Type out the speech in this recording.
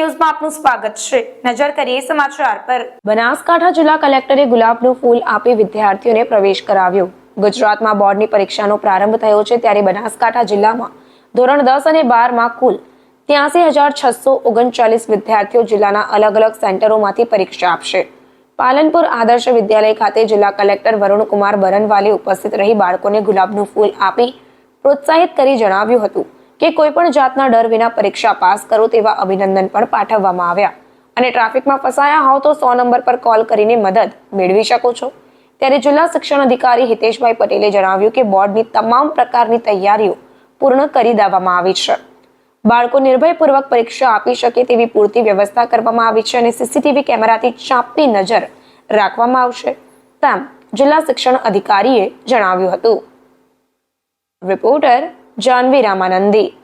ન્યૂઝમાં આપનું સ્વાગત છે। નજર કરીએ સમાચાર પર। બનાસકાંઠા જિલ્લા કલેક્ટરે ગુલાબનું ફૂલ આપી વિદ્યાર્થીઓને પ્રવેશ કરાવ્યો। ગુજરાતમાં બોર્ડની પરીક્ષાનો પ્રારંભ થયો છે ત્યારે બનાસકાંઠા જિલ્લામાં ધોરણ 10 અને 12 માં કુલ 83,639 વિદ્યાર્થીઓ જિલ્લાના અલગ અલગ સેન્ટરોમાંથી પરીક્ષા આપશે। પાલનપુર આદર્શ વિદ્યાલય ખાતે જિલ્લા કલેક્ટર વરુણકુમાર બરનવાલે ઉપસ્થિત રહી બાળકોને ગુલાબનું ફૂલ આપી પ્રોત્સાહિત કરી જણાવ્યું હતું કે કોઈ પણ જાતના ડર વિના પરીક્ષા પાસ કરો તેવા અભિનંદન પણ પાઠવવામાં આવ્યા અને ટ્રાફિકમાં ફસાયા હોવ તો 100 નંબર પર કોલ કરીને મદદ મેળવી શકો છો। ત્યારે જિલ્લા શિક્ષણ અધિકારી હિતેશભાઈ પટેલે જણાવ્યું કે બોર્ડની તમામ પ્રકારની તૈયારીઓ પૂર્ણ કરી દેવામાં આવી છે। બાળકો નિર્ભયપૂર્વક પરીક્ષા આપી શકે તેવી પૂરતી વ્યવસ્થા કરવામાં આવી છે અને સીસીટીવી કેમેરાથી ચાંપતી નજર રાખવામાં આવશે તેમ જિલ્લા શિક્ષણ અધિકારીએ જણાવ્યું હતું। રિપોર્ટર જાનવી રામાનંદી।